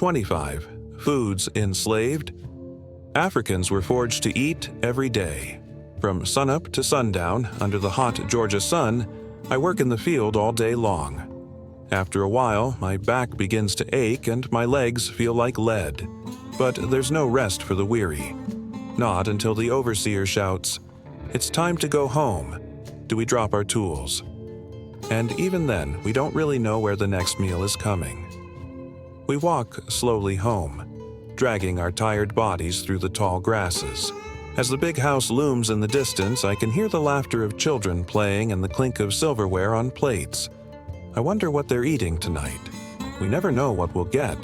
25. Foods enslaved. Africans were forged to eat every day. From sunup to sundown, under the hot Georgia sun, I work in the field all day long. After a while, my back begins to ache and my legs feel like lead. But there's no rest for the weary. Not until the overseer shouts, "It's time to go home," do we drop our tools. And even then, we don't really know where the next meal is coming. We walk slowly home, dragging our tired bodies through the tall grasses. As the big house looms in the distance, I can hear the laughter of children playing and the clink of silverware on plates. I wonder what they're eating tonight. We never know what we'll get.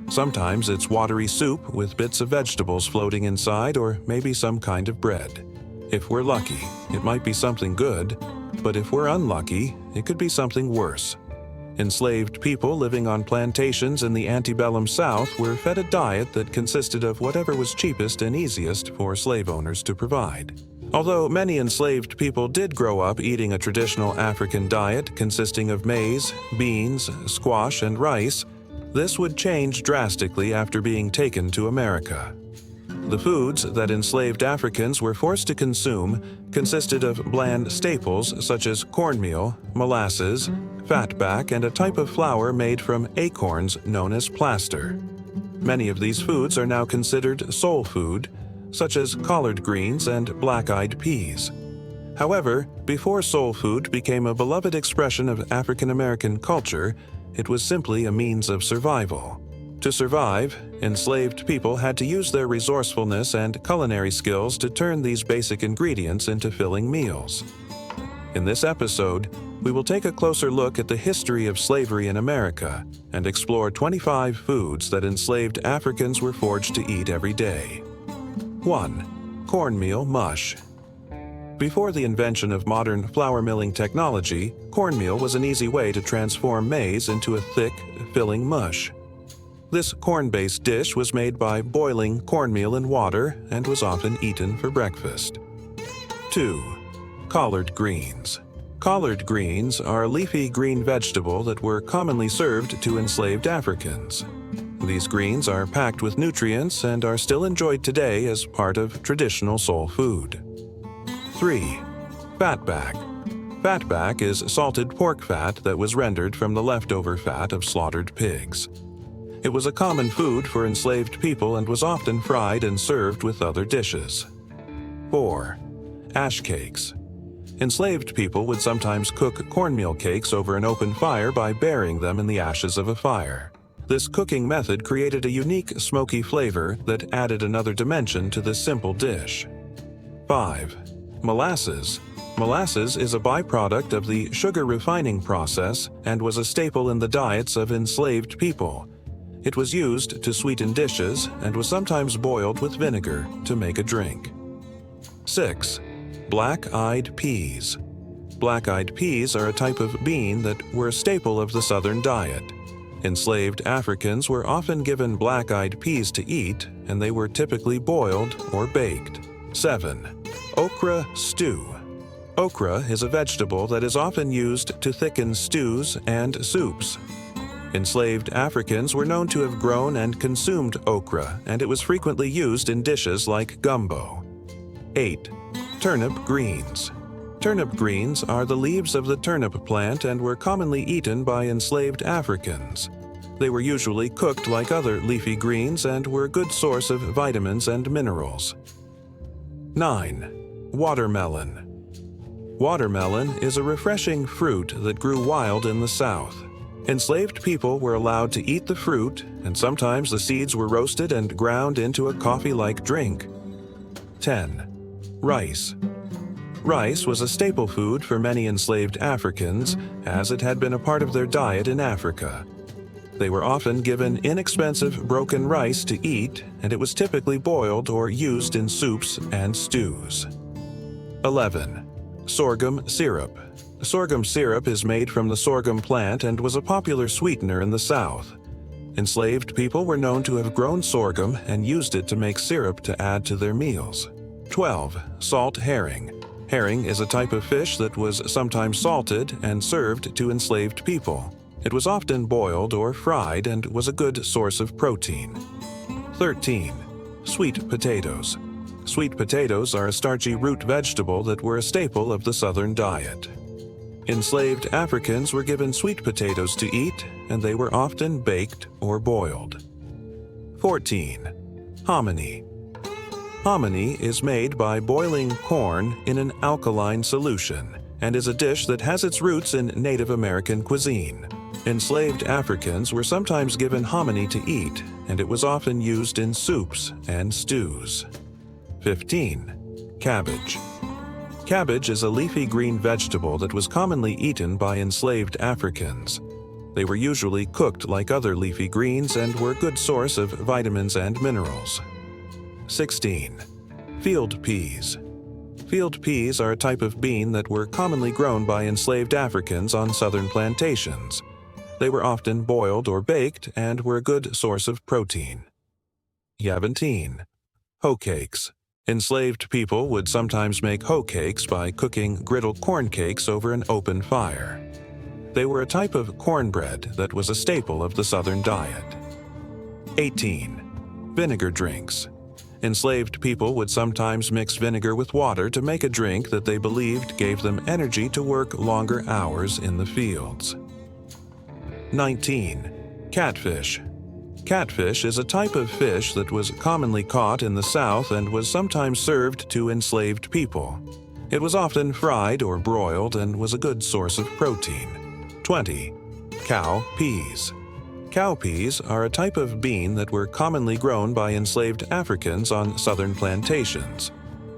Sometimes it's watery soup with bits of vegetables floating inside, or maybe some kind of bread. If we're lucky, it might be something good, but if we're unlucky, it could be something worse. Enslaved people living on plantations in the antebellum South were fed a diet that consisted of whatever was cheapest and easiest for slave owners to provide. Although many enslaved people did grow up eating a traditional African diet consisting of maize, beans, squash, and rice, this would change drastically after being taken to America. The foods that enslaved Africans were forced to consume consisted of bland staples such as cornmeal, molasses, fatback, and a type of flour made from acorns known as plaster. Many of these foods are now considered soul food, such as collard greens and black-eyed peas. However, before soul food became a beloved expression of African American culture, it was simply a means of survival. To survive, enslaved people had to use their resourcefulness and culinary skills to turn these basic ingredients into filling meals. In this episode, we will take a closer look at the history of slavery in America and explore 25 foods that enslaved Africans were forged to eat every day. 1. Cornmeal mush. Before the invention of modern flour milling technology, cornmeal was an easy way to transform maize into a thick, filling mush. This corn-based dish was made by boiling cornmeal in water and was often eaten for breakfast. 2. Collard greens. Collard greens are a leafy green vegetable that were commonly served to enslaved Africans. These greens are packed with nutrients and are still enjoyed today as part of traditional soul food. 3. Fatback. Fatback is salted pork fat that was rendered from the leftover fat of slaughtered pigs. It was a common food for enslaved people and was often fried and served with other dishes. 4. Ashcakes. Enslaved people would sometimes cook cornmeal cakes over an open fire by burying them in the ashes of a fire. This cooking method created a unique smoky flavor that added another dimension to this simple dish. 5. Molasses. Molasses is a byproduct of the sugar refining process and was a staple in the diets of enslaved people. It was used to sweeten dishes and was sometimes boiled with vinegar to make a drink. 6. Black-eyed peas. Black-eyed peas are a type of bean that were a staple of the Southern diet. Enslaved Africans were often given black-eyed peas to eat, and they were typically boiled or baked. 7. Okra stew. Okra is a vegetable that is often used to thicken stews and soups. Enslaved Africans were known to have grown and consumed okra, and it was frequently used in dishes like gumbo. 8. Turnip greens. Turnip greens are the leaves of the turnip plant and were commonly eaten by enslaved Africans. They were usually cooked like other leafy greens and were a good source of vitamins and minerals. 9. Watermelon. Watermelon is a refreshing fruit that grew wild in the South. Enslaved people were allowed to eat the fruit, and sometimes the seeds were roasted and ground into a coffee-like drink. 10. Rice. Rice was a staple food for many enslaved Africans, as it had been a part of their diet in Africa. They were often given inexpensive broken rice to eat, and it was typically boiled or used in soups and stews. 11. Sorghum syrup. Sorghum syrup is made from the sorghum plant and was a popular sweetener in the South. Enslaved people were known to have grown sorghum and used it to make syrup to add to their meals. 12. Salt herring. Herring is a type of fish that was sometimes salted and served to enslaved people. It was often boiled or fried and was a good source of protein. 13. Sweet potatoes. Sweet potatoes are a starchy root vegetable that were a staple of the Southern diet. Enslaved Africans were given sweet potatoes to eat, and they were often baked or boiled. 14. Hominy. Hominy is made by boiling corn in an alkaline solution and is a dish that has its roots in Native American cuisine. Enslaved Africans were sometimes given hominy to eat, and it was often used in soups and stews. 15. Cabbage. Cabbage is a leafy green vegetable that was commonly eaten by enslaved Africans. They were usually cooked like other leafy greens and were a good source of vitamins and minerals. 16. Field peas. Field peas are a type of bean that were commonly grown by enslaved Africans on southern plantations. They were often boiled or baked and were a good source of protein. 17. Hoecakes. Enslaved people would sometimes make hoecakes by cooking griddled corn cakes over an open fire. They were a type of cornbread that was a staple of the Southern diet. 18. Vinegar drinks. Enslaved people would sometimes mix vinegar with water to make a drink that they believed gave them energy to work longer hours in the fields. 19. Catfish. Catfish is a type of fish that was commonly caught in the South and was sometimes served to enslaved people. It was often fried or broiled and was a good source of protein. 20. Cow peas. Cow peas are a type of bean that were commonly grown by enslaved Africans on southern plantations.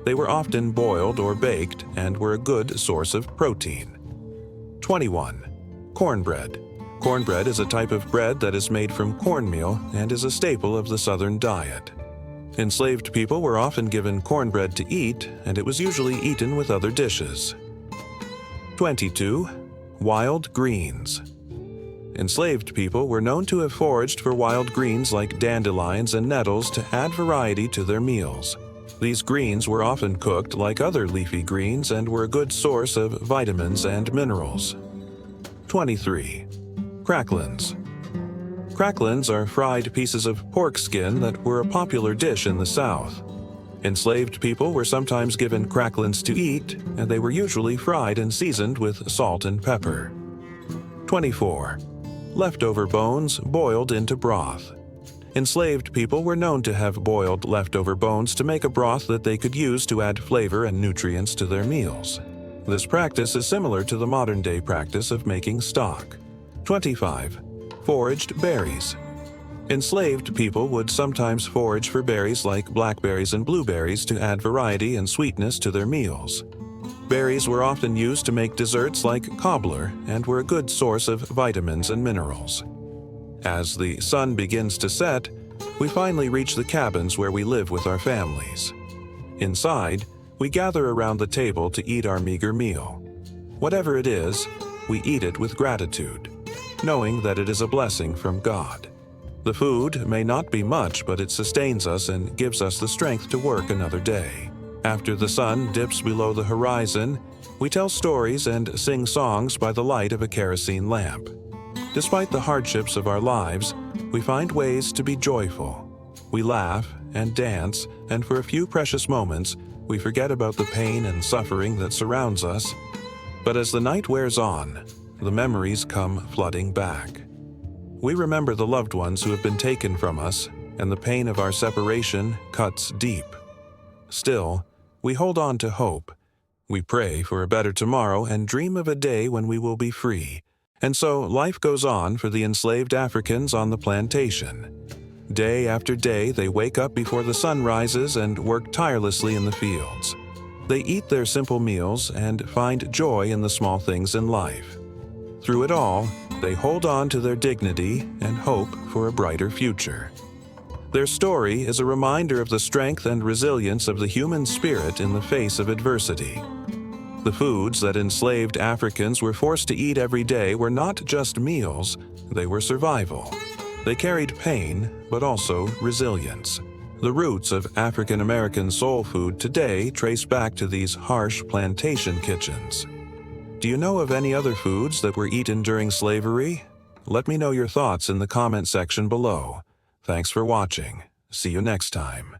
They were often boiled or baked and were a good source of protein. 21. Cornbread. Cornbread is a type of bread that is made from cornmeal and is a staple of the Southern diet. Enslaved people were often given cornbread to eat, and it was usually eaten with other dishes. 22. Wild greens. Enslaved people were known to have foraged for wild greens like dandelions and nettles to add variety to their meals. These greens were often cooked like other leafy greens and were a good source of vitamins and minerals. 23. Cracklins. Cracklins are fried pieces of pork skin that were a popular dish in the South. Enslaved people were sometimes given cracklins to eat, and they were usually fried and seasoned with salt and pepper. 24. Leftover bones boiled into broth. Enslaved people were known to have boiled leftover bones to make a broth that they could use to add flavor and nutrients to their meals. This practice is similar to the modern-day practice of making stock. 25. Foraged berries. Enslaved people would sometimes forage for berries like blackberries and blueberries to add variety and sweetness to their meals. Berries were often used to make desserts like cobbler and were a good source of vitamins and minerals. As the sun begins to set, we finally reach the cabins where we live with our families. Inside, we gather around the table to eat our meager meal. Whatever it is, we eat it with gratitude, knowing that it is a blessing from God. The food may not be much, but it sustains us and gives us the strength to work another day. After the sun dips below the horizon, we tell stories and sing songs by the light of a kerosene lamp. Despite the hardships of our lives, we find ways to be joyful. We laugh and dance, and for a few precious moments, we forget about the pain and suffering that surrounds us. But as the night wears on, the memories come flooding back. We remember the loved ones who have been taken from us, and the pain of our separation cuts deep. Still, we hold on to hope. We pray for a better tomorrow and dream of a day when we will be free. And so life goes on for the enslaved Africans on the plantation. Day after day, they wake up before the sun rises and work tirelessly in the fields. They eat their simple meals and find joy in the small things in life. Through it all, they hold on to their dignity and hope for a brighter future. Their story is a reminder of the strength and resilience of the human spirit in the face of adversity. The foods that enslaved Africans were forced to eat every day were not just meals, they were survival. They carried pain, but also resilience. The roots of African American soul food today trace back to these harsh plantation kitchens. Do you know of any other foods that were eaten during slavery? Let me know your thoughts in the comment section below. Thanks for watching. See you next time.